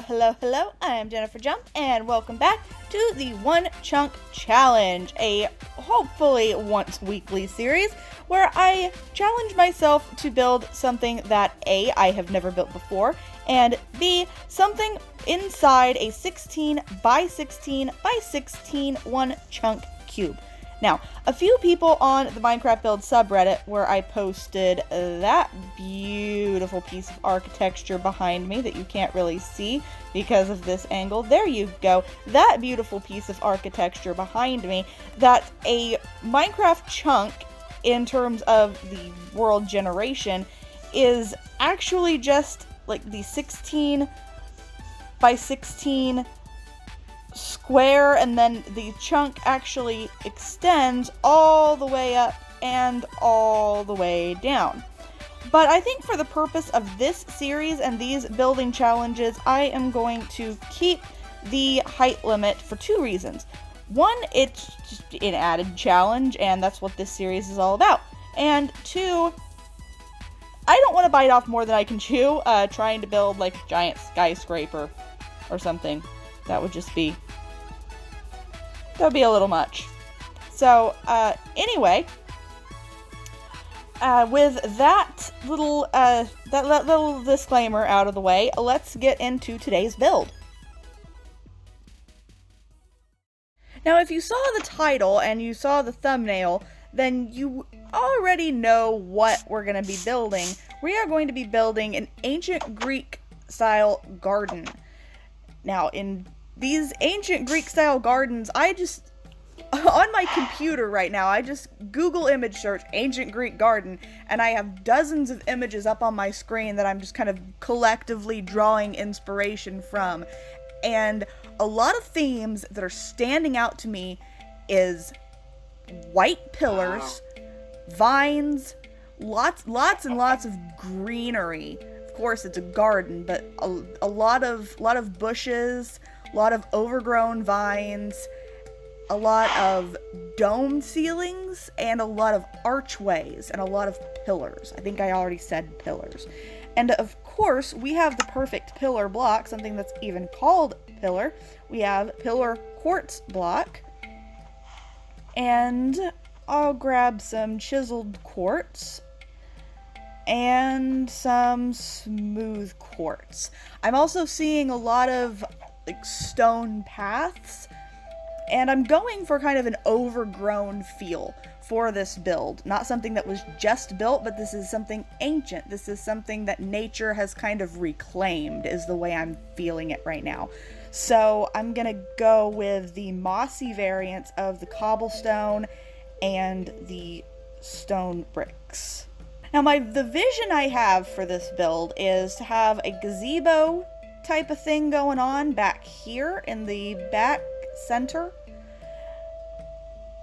Hello, I am Jennifer Jump, and welcome back to the One Chunk Challenge, a hopefully once weekly series where I challenge myself to build something that A, I have never built before, and B, something inside a 16 by 16 by 16 one chunk cube. Now, a few people on the Minecraft Build subreddit where I posted that beautiful piece of architecture behind me that you can't really see because of this angle. There you go. That beautiful piece of architecture behind me, that a Minecraft chunk in terms of the world generation is actually just like the 16 by 16 square, and then the chunk actually extends all the way up and all the way down. But I think for the purpose of this series and these building challenges, I am going to keep the height limit for two reasons. One, it's just an added challenge, and that's what this series is all about. And two, I don't want to bite off more than I can chew, trying to build like a giant skyscraper or something. That would be a little much. So, anyway, with that little disclaimer out of the way, let's get into today's build. Now, if you saw the title and you saw the thumbnail, then you already know what we're going to be building. We are going to be building an ancient Greek-style garden. Now, in these ancient Greek-style gardens, on my computer right now, I just Google image search ancient Greek garden, and I have dozens of images up on my screen that I'm just kind of collectively drawing inspiration from. And a lot of themes that are standing out to me is white pillars, vines, lots and lots of greenery. Of course, it's a garden, but a lot of bushes, a lot of overgrown vines, a lot of dome ceilings, and a lot of archways, and a lot of pillars. I think I already said pillars. And of course, we have the perfect pillar block, something that's even called pillar. We have pillar quartz block. And I'll grab some chiseled quartz and some smooth quartz. I'm also seeing a lot of like stone paths, and I'm going for kind of an overgrown feel for this build. Not something that was just built, but this is something ancient. This is something that nature has kind of reclaimed, is the way I'm feeling it right now. So I'm gonna go with the mossy variants of the cobblestone and the stone bricks. Now the vision I have for this build is to have a gazebo type of thing going on back here in the back center.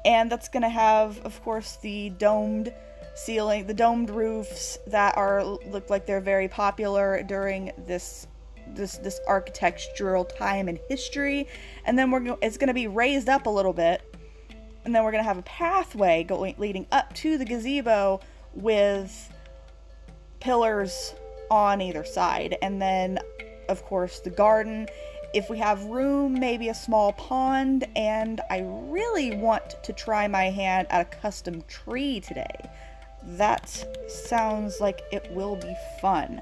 And that's going to have, of course, the domed ceiling, the domed roofs that look like they're very popular during this architectural time in history. And then it's going to be raised up a little bit. And then we're going to have a pathway leading up to the gazebo with pillars on either side. And then, of course, the garden. If we have room, maybe a small pond. And I really want to try my hand at a custom tree today. That sounds like it will be fun.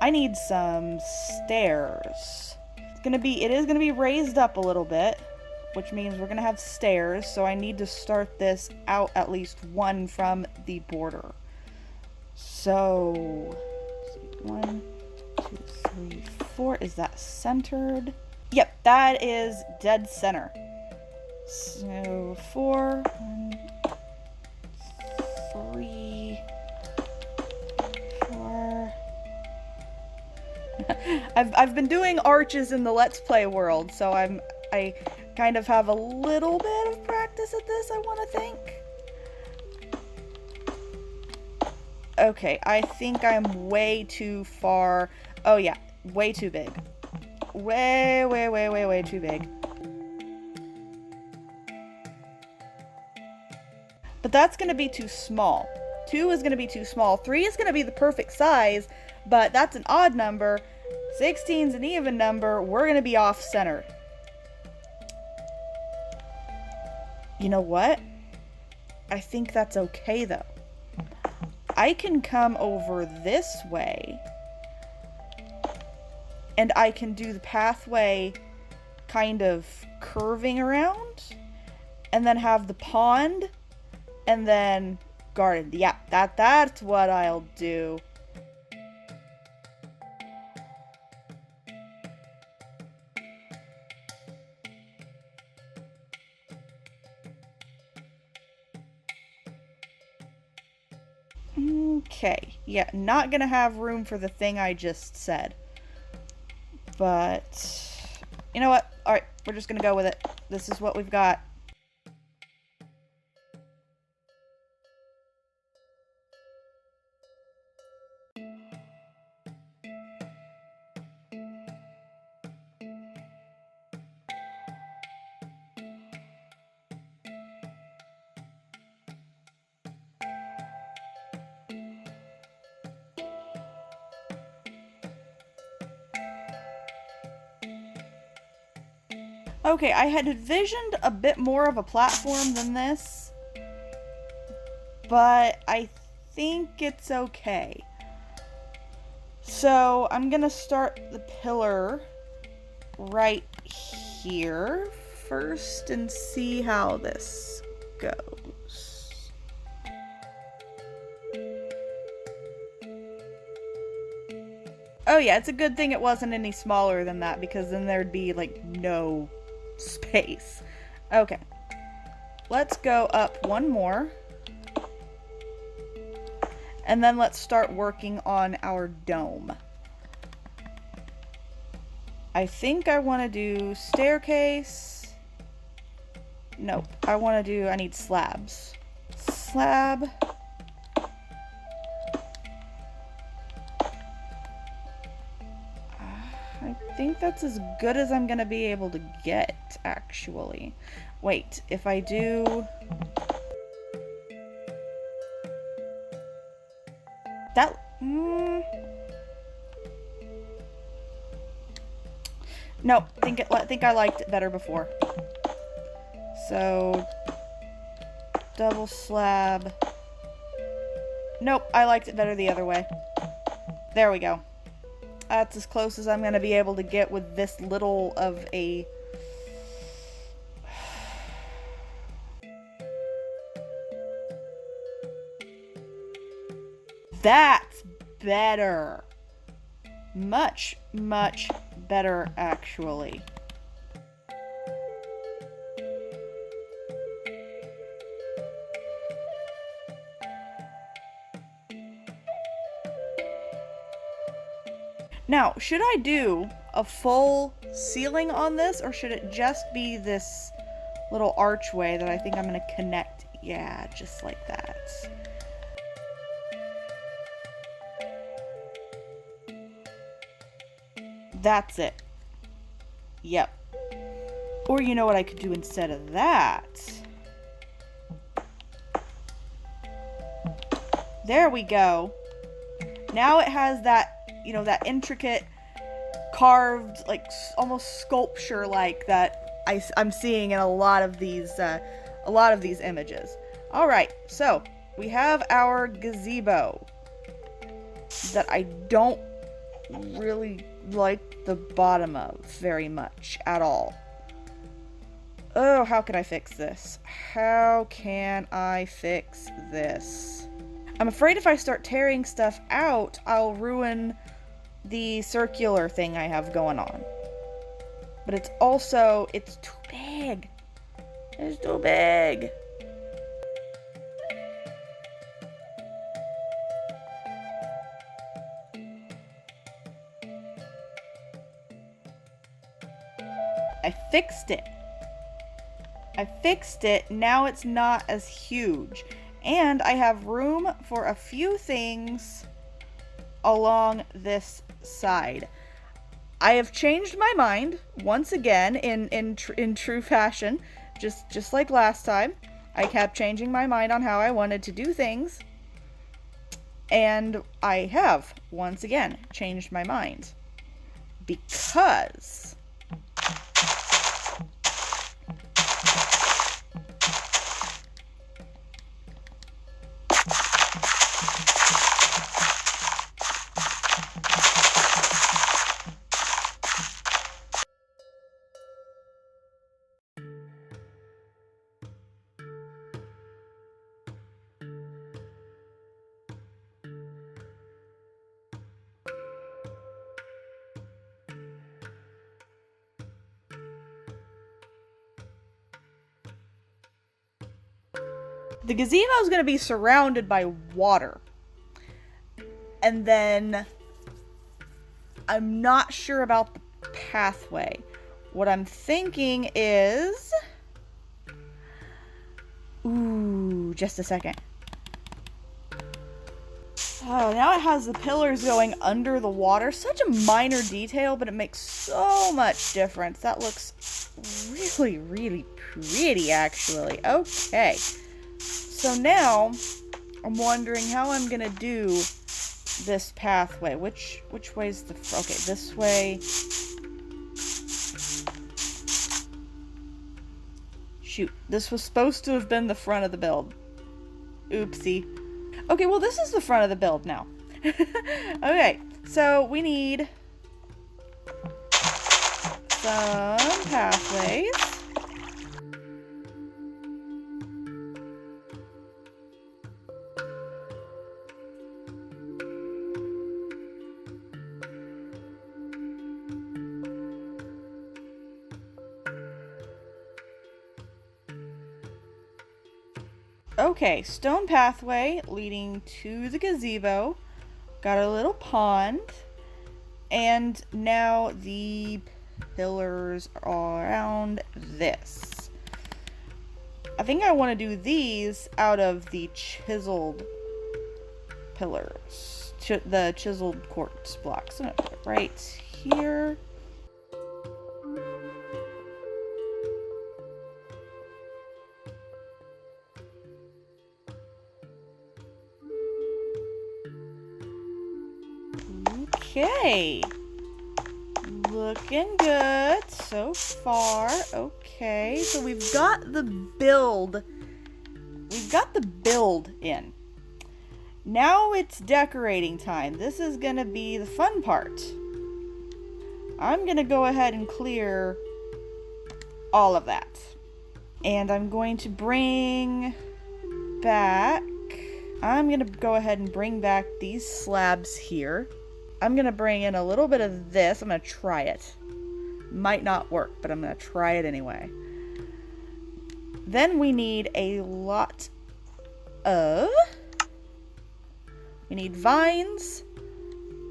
I need some stairs. It is gonna be raised up a little bit, which means we're gonna have stairs, so I need to start this out at least one from the border. So, 1, 2, 3, 4. Is that centered? Yep, that is dead center. So 4, 1, 3, 4. I've been doing arches in the Let's Play world, so I kind of have a little bit of practice at this, I want to think. Okay, I think I'm way too far. Oh yeah, way too big. Way too big. But that's going to be too small. 2 is going to be too small. 3 is going to be the perfect size, but that's an odd number. 16's an even number. We're going to be off-center. You know what? I think that's okay, though. I can come over this way, and I can do the pathway kind of curving around, and then have the pond, and then garden. Yeah, that's what I'll do. Okay, yeah, not gonna have room for the thing I just said. But, you know what? Alright, we're just gonna go with it. This is what we've got. Okay, I had envisioned a bit more of a platform than this, but I think it's okay. So I'm gonna start the pillar right here first and see how this goes. Oh yeah, it's a good thing it wasn't any smaller than that, because then there'd be like no space. Okay, let's go up one more, and then let's start working on our dome. I think I want to do staircase. Nope, I need slabs. Slab. I think that's as good as I'm gonna be able to get, actually. Wait, if I do... that... Nope, think I liked it better before. So... double slab... Nope, I liked it better the other way. There we go. That's as close as I'm going to be able to get with this little of a... That's better. Much, much better, actually. Now, should I do a full ceiling on this, or should it just be this little archway that I think I'm going to connect? Yeah, just like that. That's it. Yep. Or you know what I could do instead of that? There we go. Now it has that, you know, that intricate carved, like almost sculpture like that I'm seeing in a lot of these images. All right, so we have our gazebo that I don't really like the bottom of very much at all. Oh, how can I fix this? How can I fix this? I'm afraid if I start tearing stuff out, I'll ruin the circular thing I have going on. But it's also, it's too big. It's too big. I fixed it. I fixed it. Now it's not as huge. And I have room for a few things along this side. I have changed my mind once again in true fashion, just like last time. I kept changing my mind on how I wanted to do things, and I have once again changed my mind. because the gazebo is going to be surrounded by water. And then I'm not sure about the pathway. What I'm thinking is... Ooh, just a second. Oh, now it has the pillars going under the water. Such a minor detail, but it makes so much difference. That looks really, really pretty, actually. Okay. So now, I'm wondering how I'm gonna do this pathway. Which way's the... Okay, this way. Shoot, this was supposed to have been the front of the build. Oopsie. Okay, well this is the front of the build now. Okay, so we need some pathways. Okay, stone pathway leading to the gazebo. Got a little pond. And now the pillars are around this. I think I want to do these out of the chiseled pillars. The chiseled quartz blocks. I'm gonna put it right here. Okay, looking good so far. Okay, so we've got the build. We've got the build in. Now it's decorating time. This is gonna be the fun part. I'm gonna go ahead and clear all of that. And I'm going to bring back... I'm gonna go ahead and bring back these slabs here. I'm gonna bring in a little bit of this. I'm gonna try it. Might not work, but I'm gonna try it anyway. Then we need a lot of... We need vines,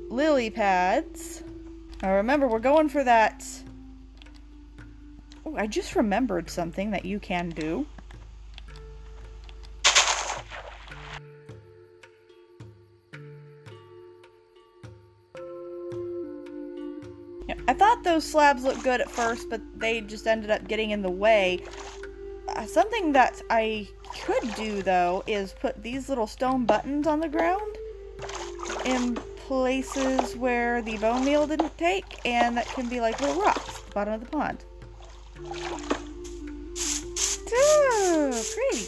lily pads. Now remember, we're going for that... Oh, I just remembered something that you can do. I thought those slabs looked good at first, but they just ended up getting in the way. Something that I could do, though, is put these little stone buttons on the ground in places where the bone meal didn't take, and that can be like little rocks at the bottom of the pond. Ooh, pretty.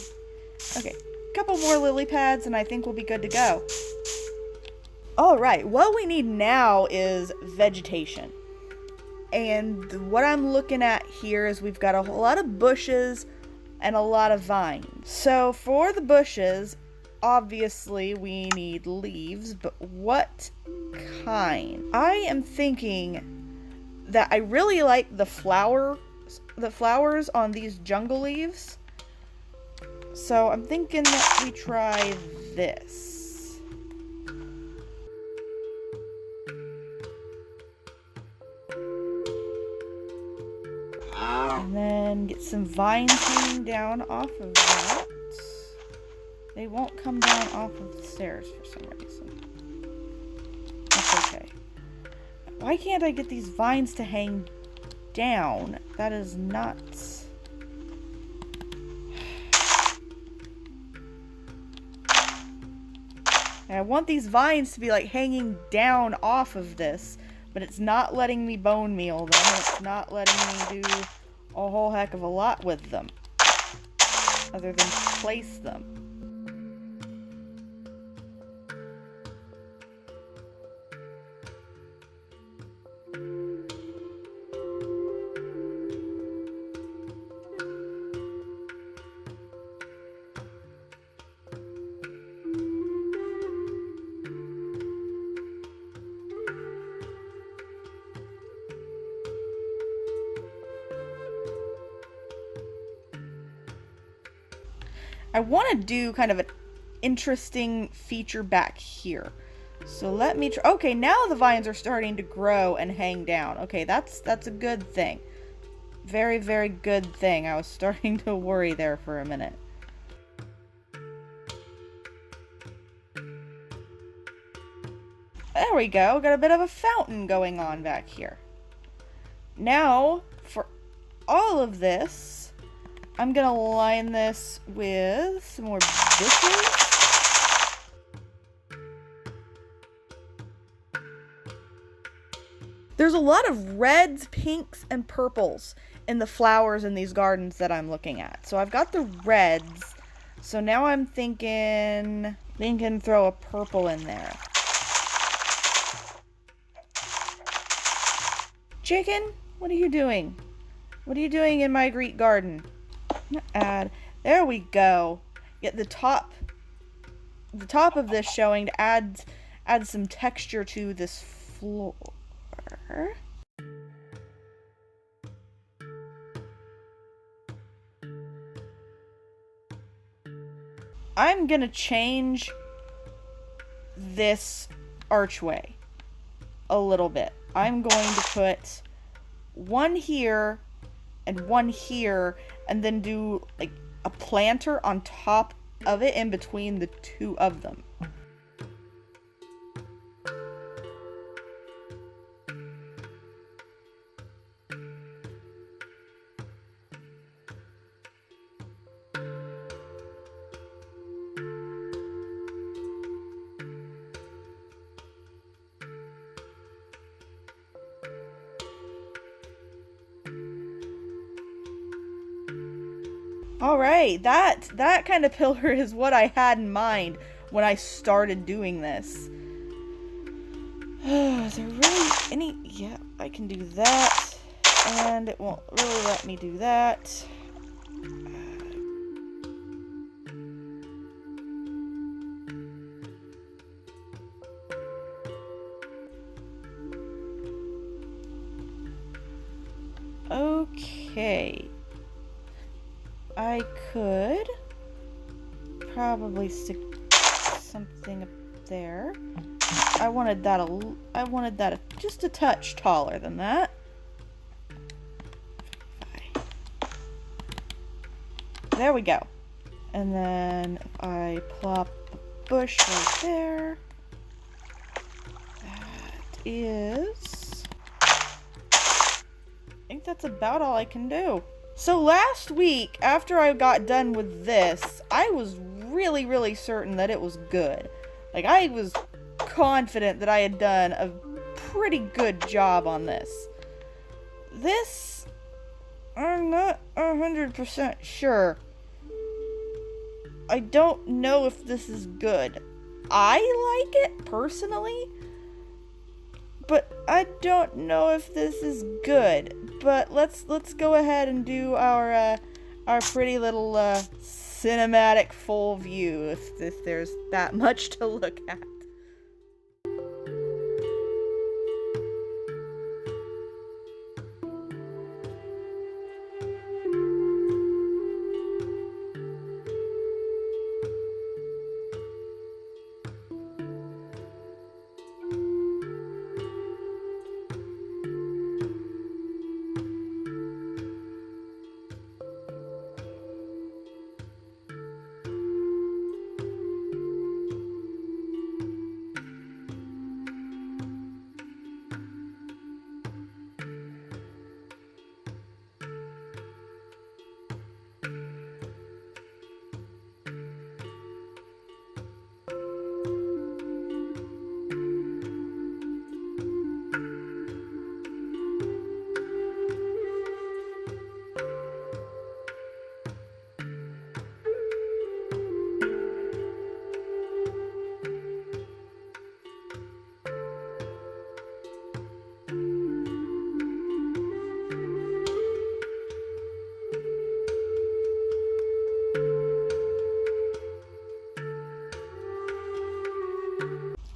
Okay, a couple more lily pads, and I think we'll be good to go. Alright, what we need now is vegetation. And what I'm looking at here is we've got a whole lot of bushes and a lot of vines. So for the bushes, obviously we need leaves, but what kind? I am thinking that I really like the flowers on these jungle leaves. So I'm thinking that we try this. And then get some vines hanging down off of that. They won't come down off of the stairs for some reason. That's okay. Why can't I get these vines to hang down? That is nuts. And I want these vines to be like hanging down off of this, but it's not letting me bone meal them. It's not letting me do a whole heck of a lot with them, other than place them. I want to do kind of an interesting feature back here. So let me try. Okay, now the vines are starting to grow and hang down. Okay, that's a good thing. Very, very good thing. I was starting to worry there for a minute. There we go. Got a bit of a fountain going on back here. Now, for all of this, I'm gonna line this with some more bushes. There's a lot of reds, pinks, and purples in the flowers in these gardens that I'm looking at. So I've got the reds. So now I'm thinking throw a purple in there. Chicken, what are you doing? What are you doing in my Greek garden? Add. There we go. Get the top of this showing to add some texture to this floor. I'm gonna change this archway a little bit. I'm going to put one here and one here, and then do like a planter on top of it in between the two of them. Alright, that kind of pillar is what I had in mind when I started doing this. Is there really any... Yeah, I can do that. And it won't really let me do that. Okay. I could probably stick something up there. I wanted that just a touch taller than that. There we go. And then if I plop a bush right there, that is... I think that's about all I can do. So last week, after I got done with this, I was really, really certain that it was good. Like, I was confident that I had done a pretty good job on this. This, I'm not 100% sure. I don't know if this is good. I like it, personally, but I don't know if this is good. But let's go ahead and do our pretty little cinematic full view, if there's that much to look at.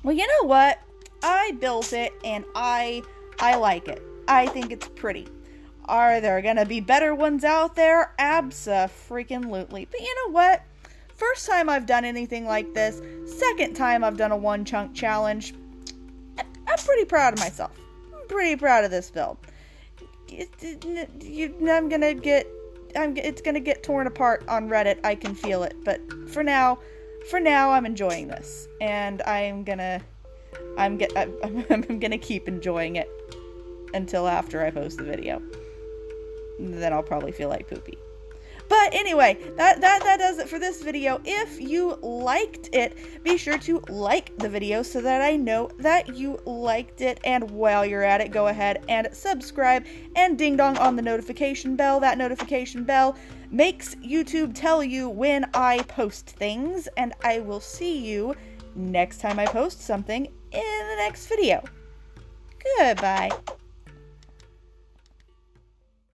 Well, you know what? I built it and I like it. I think it's pretty. Are there gonna be better ones out there? Abso-freaking-lutely. But you know what? First time I've done anything like this, second time I've done a one chunk challenge. I'm pretty proud of myself. I'm pretty proud of this build. It's gonna get torn apart on Reddit. I can feel it. But for now, I'm enjoying this, and I'm gonna keep enjoying it until after I post the video. Then I'll probably feel like poopy. But anyway, that does it for this video. If you liked it, be sure to like the video so that I know that you liked it. And while you're at it, go ahead and subscribe and ding dong on the notification bell. That notification bell makes YouTube tell you when I post things. And I will see you next time I post something in the next video. Goodbye.